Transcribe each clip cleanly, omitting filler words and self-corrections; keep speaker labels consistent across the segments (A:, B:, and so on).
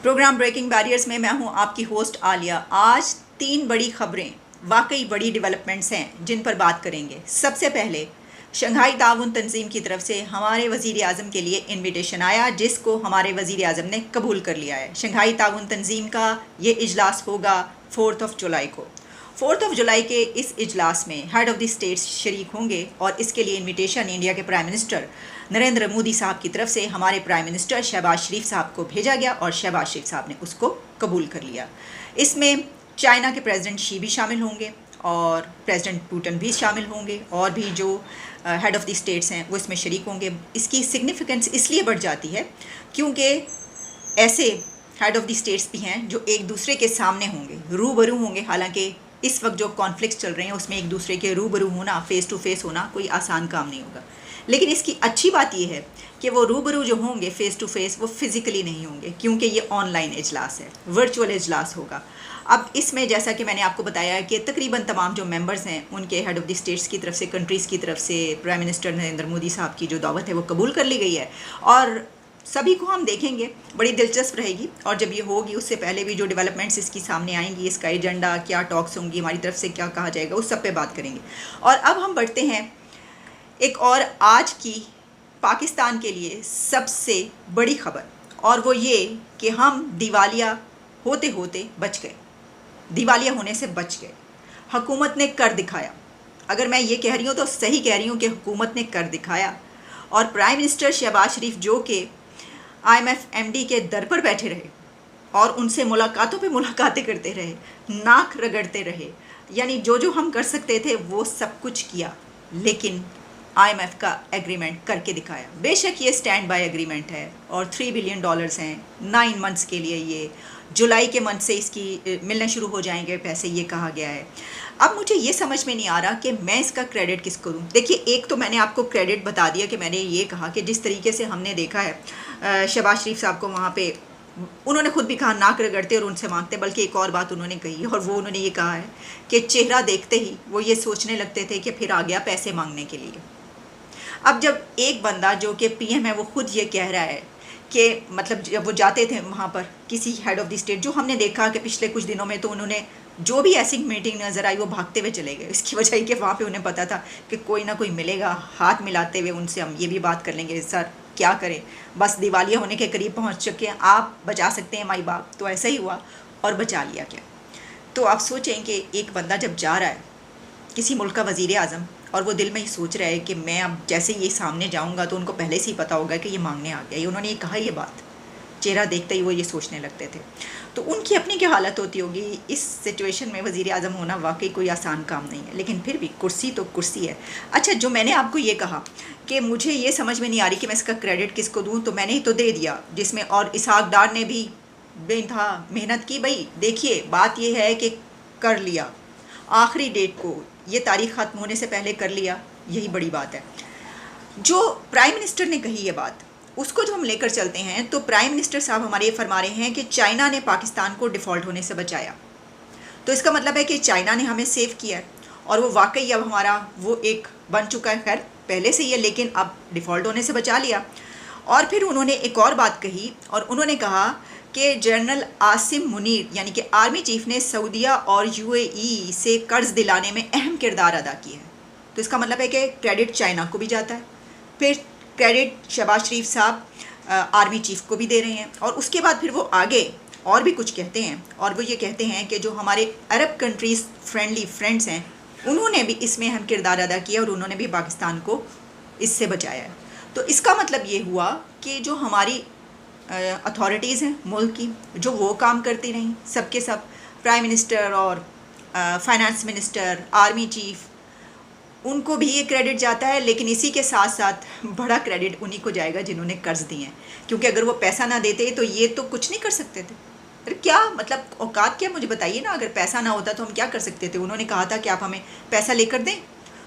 A: Programme breaking barriers में मैं हूं आपकी होस्ट आलिया। आज 3 बड़ी खबरें, वाकई बड़ी डेवलपमेंट्स हैं जिन पर बात करेंगे। सबसे पहले शंघाई ताउन तंजीम की तरफ से हमारे वज़ीर आज़म के लिए इनविटेशन आया, जिसको हमारे वज़ीर आज़म ने कबूल कर लिया है। शंघाई ताउन तंजीम का ये इजलास होगा 4 जुलाई को। 4 जुलाई के इस इजलास में हेड ऑफ़ द स्टेट्स शरीक होंगे और इसके लिए इनविटेशन इंडिया के प्राइम मिनिस्टर नरेंद्र मोदी साहब की तरफ से हमारे प्राइम मिनिस्टर शहबाज शरीफ साहब को भेजा गया और शहबाज शरीफ साहब ने उसको कबूल कर लिया। इसमें चाइना के प्रेसिडेंट शी भी शामिल होंगे और प्रेसिडेंट पुतिन भी शामिल होंगे और भी जो हेड ऑफ़ द स्टेट्स हैं वो इसमें शरीक होंगे। इसकी सिग्निफिकेंस इसलिए बढ़ जाती है क्योंकि ऐसे हेड ऑफ़ द स्टेट्स भी हैं जो एक दूसरे के सामने होंगे, रूबरू होंगे। हालांकि इस वक्त जो कॉन्फ्लिक्ट्स चल रहे हैं उसमें एक दूसरे के रूबरू होना, फेस टू फेस होना कोई आसान काम नहीं होगा। लेकिन इसकी अच्छी बात यह है कि वो रूबरू जो होंगे फेस टू फेस वो फिज़िकली नहीं होंगे, क्योंकि ये ऑनलाइन इजलास है, वर्चुअल इजलास होगा। अब इसमें जैसा कि मैंने आपको बताया कि तकरीबन तमाम जो मेंबर्स हैं उनके हेड ऑफ़ द स्टेट्स की तरफ से, कंट्रीज़ की तरफ से प्राइम मिनिस्टर नरेंद्र मोदी साहब की जो दावत है वो कबूल कर ली गई है और सभी को हम देखेंगे, बड़ी दिलचस्प रहेगी। और जब ये होगी उससे पहले भी जो डेवलपमेंट्स इसकी सामने आएंगी, इसका एजेंडा क्या, टॉक्स होंगी, हमारी तरफ से क्या कहा जाएगा, उस सब पे बात करेंगे। और अब हम बढ़ते हैं एक और आज की पाकिस्तान के लिए सबसे बड़ी खबर, और वो ये कि हम दिवालिया होते होते बच गए, दिवालिया होने से बच गए। हुकूमत ने कर दिखाया। अगर मैं ये कह रही हूँ तो सही कह रही हूँ कि हुकूमत ने कर दिखाया। और प्राइम मिनिस्टर शहबाज शरीफ जो कि IMF MD के दर पर बैठे रहे और उनसे मुलाकातों पे मुलाकातें करते रहे, नाक रगड़ते रहे, यानी जो जो हम कर सकते थे वो सब कुछ किया, लेकिन IMF का एग्रीमेंट करके दिखाया। बेशक ये स्टैंड बाय एग्रीमेंट है और $3 बिलियन हैं 9 मंथ्स के लिए। ये जुलाई के मंथ से इसकी मिलने शुरू हो जाएंगे पैसे, ये कहा गया है। अब मुझे ये समझ में नहीं आ रहा कि मैं इसका क्रेडिट किसको दूँ। देखिए, एक तो मैंने आपको क्रेडिट बता दिया कि मैंने ये कहा कि जिस तरीके से हमने देखा है शहबाज शरीफ साहब को वहाँ पे, उन्होंने खुद भी कहा नाक रगड़ते और उनसे मांगते। बल्कि एक और बात उन्होंने कही और वो उन्होंने ये कहा है कि चेहरा देखते ही वो ये सोचने लगते थे कि फिर आ गया पैसे मांगने के लिए। अब जब एक बंदा जो कि PM है वो खुद ये कह रहा है कि मतलब जब वो जाते थे वहाँ पर किसी हेड ऑफ़ द स्टेट, जो हमने देखा कि पिछले कुछ दिनों में तो उन्होंने जो भी ऐसी मीटिंग नज़र आई वो भागते हुए चले गए। इसकी वजह ही कि वहाँ पे उन्हें पता था कि कोई ना कोई मिलेगा, हाथ मिलाते हुए उनसे हम ये भी बात कर लेंगे, सर क्या करें, बस दिवालिया होने के करीब पहुँच चुके हैं, आप बचा सकते हैं माई बाप। तो ऐसा ही हुआ और बचा लिया क्या। तो आप सोचें कि एक बंदा जब जा रहा है किसी मुल्क का वज़ीर आज़म और वो दिल में ही सोच रहा है कि मैं अब जैसे ये सामने जाऊंगा तो उनको पहले से ही पता होगा कि ये मांगने आ गया। ये उन्होंने ये कहा, ये बात चेहरा देखते ही वो ये सोचने लगते थे। तो उनकी अपनी क्या हालत होती होगी। इस सिचुएशन में वज़ीर आज़म होना वाकई कोई आसान काम नहीं है, लेकिन फिर भी कुर्सी तो कुर्सी है। अच्छा, जो मैंने आपको ये कहा कि मुझे ये समझ में नहीं आ रही कि मैं इसका क्रेडिट किसको दूँ, तो मैंने ही तो दे दिया जिसमें, और इसहाक डार ने भी बेइंतहा मेहनत की। भाई देखिए, बात ये है कि कर लिया, आखिरी डेट को, ये तारीख ख़त्म होने से पहले कर लिया, यही बड़ी बात है। जो प्राइम मिनिस्टर ने कही ये बात, उसको जो हम लेकर चलते हैं तो प्राइम मिनिस्टर साहब हमारे ये फरमा रहे हैं कि चाइना ने पाकिस्तान को डिफ़ॉल्ट होने से बचाया। तो इसका मतलब है कि चाइना ने हमें सेव किया है और वो वाकई अब हमारा वो एक बन चुका है। खैर पहले से ही है, लेकिन अब डिफ़ॉल्ट होने से बचा लिया। और फिर उन्होंने एक और बात कही और उन्होंने कहा कि जनरल आसिम मुनीर यानी कि आर्मी चीफ ने सऊदीया और UAE से कर्ज़ दिलाने में अहम किरदार अदा किया है। तो इसका मतलब है कि क्रेडिट चाइना को भी जाता है, फिर क्रेडिट शहबाज शरीफ साहब आर्मी चीफ को भी दे रहे हैं। और उसके बाद फिर वो आगे और भी कुछ कहते हैं और वो ये कहते हैं कि जो हमारे अरब कंट्रीज़ फ्रेंडली फ्रेंड्स हैं उन्होंने भी इसमें अहम किरदार अदा किया और उन्होंने भी पाकिस्तान को इससे बचाया है। तो इसका मतलब ये हुआ कि जो हमारी अथॉरिटीज़ हैं मुल्क की, जो वो काम करती रहीं, सबके सब प्राइम मिनिस्टर और फाइनेंस मिनिस्टर, आर्मी चीफ, उनको भी ये क्रेडिट जाता है। लेकिन इसी के साथ साथ बड़ा क्रेडिट उन्हीं को जाएगा जिन्होंने कर्ज़ दिए हैं, क्योंकि अगर वो पैसा ना देते तो ये तो कुछ नहीं कर सकते थे। अरे क्या मतलब औकात क्या, मुझे बताइए ना। अगर पैसा ना होता तो हम क्या कर सकते थे। उन्होंने कहा था कि आप हमें पैसा लेकर दें,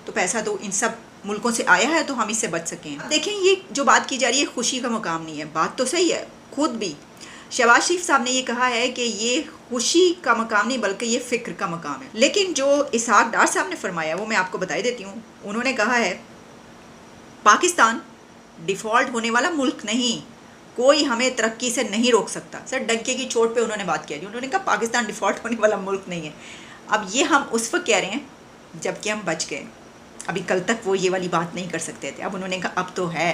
A: तो पैसा तो इन सब मुल्कों से आया है तो हम इससे बच सकें। देखें, ये जो बात की जा रही है खुशी का मकाम नहीं है। बात तो सही है, खुद भी शहबाज शरीफ साहब ने ये कहा है कि ये खुशी का मकाम नहीं बल्कि ये फ़िक्र का मकाम है। लेकिन जो इसहाक डार साहब ने फरमाया वो मैं आपको बता देती हूँ। उन्होंने कहा है पाकिस्तान डिफ़ॉल्ट होने वाला मुल्क नहीं, कोई हमें तरक्की से नहीं रोक सकता। सर डंके की चोट पे उन्होंने बात कह दी। उन्होंने कहा पाकिस्तान डिफ़ॉल्ट होने वाला मुल्क नहीं है। अब ये हम उस वक्त कह रहे हैं जबकि हम बच गए। अभी कल तक वो ये वाली बात नहीं कर सकते थे। अब उन्होंने कहा अब तो है,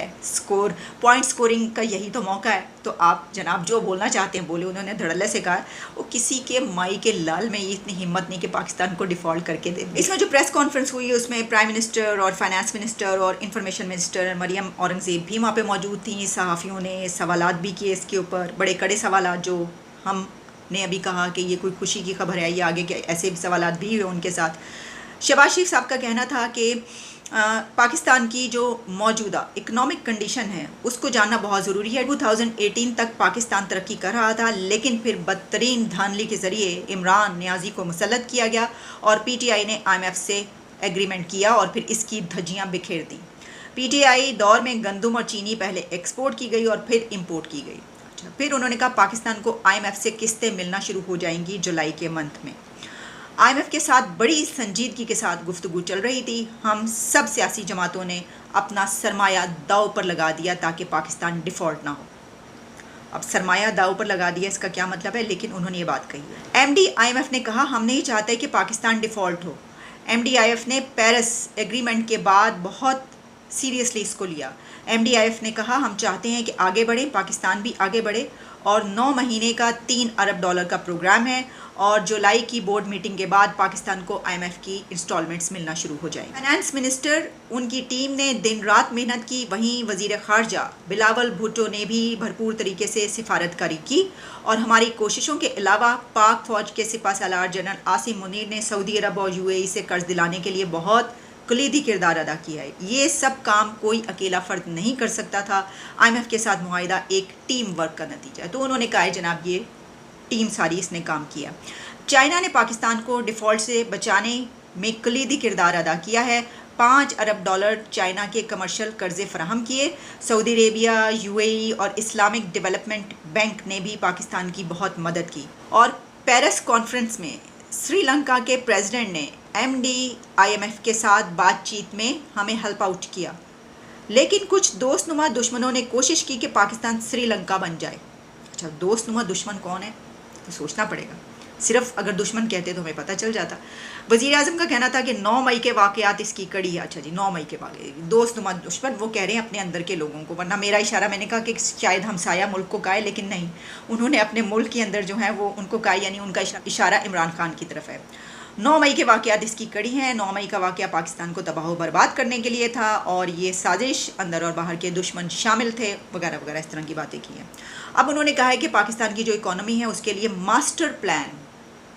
A: पॉइंट स्कोरिंग का यही तो मौका है, तो आप जनाब जो बोलना चाहते हैं बोले। उन्होंने धड़ल्ले से कहा वो किसी के माई के लाल में ये इतनी हिम्मत नहीं कि पाकिस्तान को डिफ़ॉल्ट करके दे। इसमें जो प्रेस कॉन्फ्रेंस हुई उसमें प्राइम मिनिस्टर और फाइनेंस मिनिस्टर और इंफॉर्मेशन मिनिस्टर मरियम औरंगज़ेब भी वहाँ पर मौजूद थी। सहाफ़ियों ने सवालात भी किए इसके ऊपर, बड़े कड़े सवालात जो हमने अभी कहा कि ये कोई खुशी की खबर है, ये आगे के ऐसे सवालात भी हुए उनके साथ। शहबाज शरीफ साहब का कहना था कि पाकिस्तान की जो मौजूदा इकनॉमिक कंडीशन है उसको जानना बहुत ज़रूरी है। 2018 तक पाकिस्तान तरक्की कर रहा था, लेकिन फिर बदतरीन धांधली के ज़रिए इमरान नियाज़ी को मुसल्लत किया गया और PTI ने IMF से एग्रीमेंट किया और फिर इसकी धज्जियाँ बिखेर दी। PTI दौर में गंदम और चीनी पहले एक्सपोर्ट की गई और फिर इम्पोर्ट की गई। अच्छा, फिर उन्होंने कहा पाकिस्तान को IMF से किस्तें मिलना शुरू हो जाएंगी जुलाई के मंथ में। IMF के साथ बड़ी संजीदगी के साथ गुफ्तगू चल रही थी। हम सब सियासी जमातों ने अपना सरमाया दाव पर लगा दिया ताकि पाकिस्तान डिफ़ॉल्ट ना हो। अब सरमाया दाव पर लगा दिया इसका क्या मतलब है, लेकिन उन्होंने ये बात कही है। MD IMF ने कहा हम नहीं चाहते कि पाकिस्तान डिफ़ॉल्ट हो। MD IMF ने पेरिस एग्रीमेंट के बाद बहुत सीरियसली इसको लिया। MD IMF ने कहा हम चाहते हैं कि आगे बढ़े, पाकिस्तान भी आगे बढ़े, और 9 महीने का $3 अरब का प्रोग्राम है और जुलाई की बोर्ड मीटिंग के बाद पाकिस्तान को IMF की इंस्टॉलमेंट्स मिलना शुरू हो जाएंगे। फाइनेंस मिनिस्टर उनकी टीम ने दिन रात मेहनत की। वहीं वज़ीर ख़ारजा बिलावल भुट्टो ने भी भरपूर तरीके से सिफारतकारी की और हमारी कोशिशों के अलावा पाक फ़ौज के सिपह सालार जनरल आसिम मुनीर ने सऊदी अरब और UAE से कर्ज दिलाने के लिए बहुत कलीदी किरदार अदा किया है। ये सब काम कोई अकेला फ़र्द नहीं कर सकता था। IMF के साथ मुआहिदा एक टीम वर्क का नतीजा है। तो उन्होंने कहा है जनाब ये टीम सारी इसने काम किया। चाइना ने पाकिस्तान को डिफ़ॉल्ट से बचाने में कलीदी किरदार अदा किया है। $5 अरब चाइना के कमर्शियल कर्जे फराहम किए। सऊदी अरेबिया, UAE और इस्लामिक डेवलपमेंट बैंक ने भी पाकिस्तान की बहुत मदद की। और पेरिस कॉन्फ्रेंस में श्रीलंका के प्रेसिडेंट ने MD IMF के साथ बातचीत में हमें हेल्प आउट किया, लेकिन कुछ दोस्तनुमा दुश्मनों ने कोशिश की कि पाकिस्तान श्रीलंका बन जाए। अच्छा, दोस्तनुमा दुश्मन कौन है तो सोचना पड़ेगा। सिर्फ अगर दुश्मन कहते तो हमें पता चल जाता। वज़ीर आज़म का कहना था कि 9 मई के वाक़यात इसकी कड़ी है। अच्छा जी, 9 मई के वाक़े दोस्तनुमा दुश्मन वो कह रहे हैं अपने अंदर के लोगों को, वरना मेरा इशारा मैंने कहा कि शायद हमसाया मुल्क को कहा है, लेकिन नहीं, उन्होंने अपने मुल्क के अंदर जो है वो उनको कहा, यानी उनका इशारा इमरान खान की तरफ है। 9 मई के वाक़यात इसकी कड़ी हैं। 9 मई का वाक़या पाकिस्तान को तबाह बर्बाद करने के लिए था और ये साजिश अंदर और बाहर के दुश्मन शामिल थे, वगैरह वगैरह इस तरह की बातें की हैं। अब उन्होंने कहा है कि पाकिस्तान की जो इकॉनमी है उसके लिए मास्टर प्लान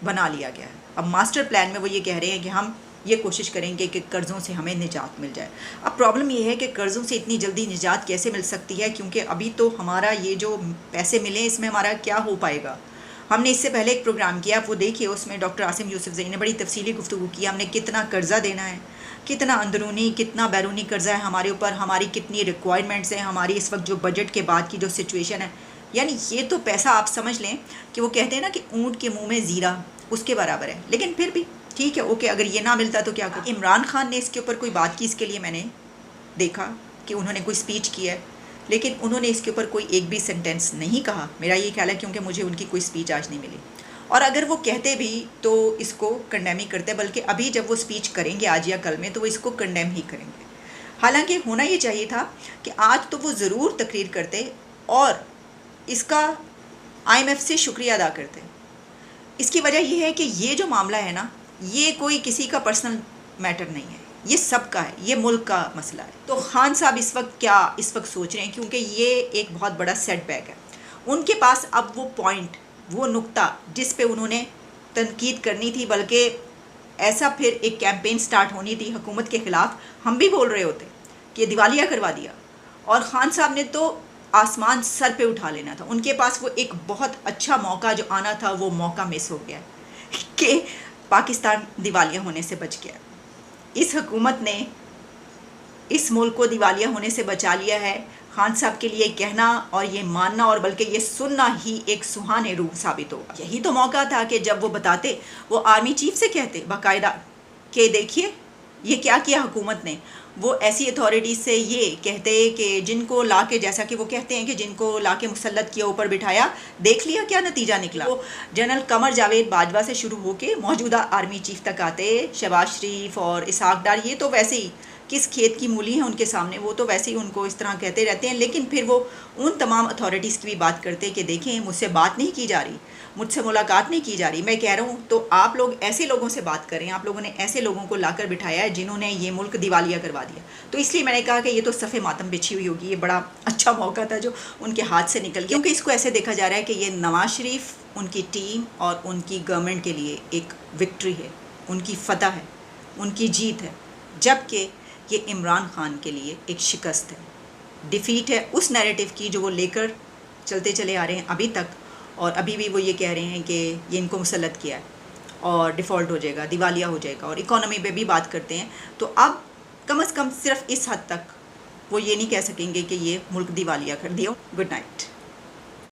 A: बना लिया गया है। अब मास्टर प्लान में वो ये कह रहे हैं कि हम ये कोशिश करेंगे कि कर्ज़ों से हमें निजात मिल जाए। अब प्रॉब्लम ये है कि कर्ज़ों से इतनी जल्दी निजात कैसे मिल सकती है, क्योंकि अभी तो हमारा ये जो पैसे मिले इसमें हमारा क्या हो पाएगा। हमने इससे पहले एक प्रोग्राम किया, आप वो देखिए, उसमें डॉक्टर आसिम यूसुफजई ने बड़ी तफसीली गुफ्तगू की। हमने कितना कर्ज़ा देना है, कितना अंदरूनी कितना बैरूनी कर्ज़ा है हमारे ऊपर, हमारी कितनी रिक्वायरमेंट्स हैं, हमारी इस वक्त जो बजट के बाद की जो सिचुएशन है, यानी ये तो पैसा आप समझ लें कि वो कहते हैं ना कि ऊँट के मुँह में ज़ीरा, उसके बराबर है। लेकिन फिर भी ठीक है, ओके, अगर ये ना मिलता तो क्या करें। इमरान खान ने इसके ऊपर कोई बात की, इसके लिए मैंने देखा कि उन्होंने कोई स्पीच की है, लेकिन उन्होंने इसके ऊपर कोई एक भी सेंटेंस नहीं कहा। मेरा ये ख्याल है क्योंकि मुझे उनकी कोई स्पीच आज नहीं मिली, और अगर वो कहते भी तो इसको कंडेम ही करते, बल्कि अभी जब वो स्पीच करेंगे आज या कल में तो वो इसको कंडेम ही करेंगे। हालांकि होना ये चाहिए था कि आज तो वो ज़रूर तकरीर करते और इसका IMF से शुक्रिया अदा करते। इसकी वजह यह है कि ये जो मामला है ना, ये कोई किसी का पर्सनल मैटर नहीं है, ये सबका है, ये मुल्क का मसला है। तो खान साहब इस वक्त सोच रहे हैं, क्योंकि ये एक बहुत बड़ा सेटबैक है उनके पास। अब वो पॉइंट, वो नुक्ता जिस पे उन्होंने तनकीद करनी थी, बल्कि ऐसा फिर एक कैंपेन स्टार्ट होनी थी हुकूमत के ख़िलाफ़, हम भी बोल रहे होते कि दिवालिया करवा दिया, और ख़ान साहब ने तो आसमान सर पे उठा लेना था। उनके पास वो एक बहुत अच्छा मौका जो आना था, वो मौका मिस हो गया कि पाकिस्तान दिवालिया होने से बच गया। इस हुकूमत ने इस मुल्क को दिवालिया होने से बचा लिया है। खान साहब के लिए कहना और ये मानना और बल्कि ये सुनना ही एक सुहाने रूह साबित होगा। यही तो मौका था कि जब वो बताते, वो आर्मी चीफ से कहते बाकायदा कि देखिए ये क्या किया हुकूमत ने, वो ऐसी अथॉरिटीज़ से ये कहते कि जिनको ला के, जैसा कि वो कहते हैं कि जिनको ला के मुसल्लत किया, ऊपर बिठाया, देख लिया क्या नतीजा निकला। वो जनरल कमर जावेद बाजवा से शुरू होके मौजूदा आर्मी चीफ तक आते, शहबाज शरीफ और इसहाक डार, ये तो वैसे ही किस खेत की मूली है उनके सामने, वो तो वैसे ही उनको इस तरह कहते रहते हैं। लेकिन फिर वो उन तमाम अथॉरिटीज़ की भी बात करते हैं कि देखें मुझसे बात नहीं की जा रही, मुझसे मुलाकात नहीं की जा रही। मैं कह रहा हूँ तो आप लोग ऐसे लोगों से बात करें। आप लोगों ने ऐसे लोगों को लाकर बिठाया है जिन्होंने ये मुल्क दिवालिया करवा दिया। तो इसलिए मैंने कहा कि ये तो सफ़े मातम बिछी हुई होगी, ये बड़ा अच्छा मौका था जो उनके हाथ से निकल गया। क्योंकि इसको ऐसे देखा जा रहा है कि ये नवाज शरीफ, उनकी टीम और उनकी गवर्नमेंट के लिए एक विक्ट्री है, उनकी फतह है, उनकी जीत है, जबकि ये इमरान खान के लिए एक शिकस्त है, डिफ़ीट है उस नैरेटिव की जो वो लेकर चलते चले आ रहे हैं अभी तक। और अभी भी वो ये कह रहे हैं कि ये इनको मुसल्लत किया है और डिफ़ॉल्ट हो जाएगा, दिवालिया हो जाएगा, और इकोनॉमी पे भी बात करते हैं। तो अब कम से कम सिर्फ इस हद तक वो ये नहीं कह सकेंगे कि ये मुल्क दिवालिया कर दिया। Good night.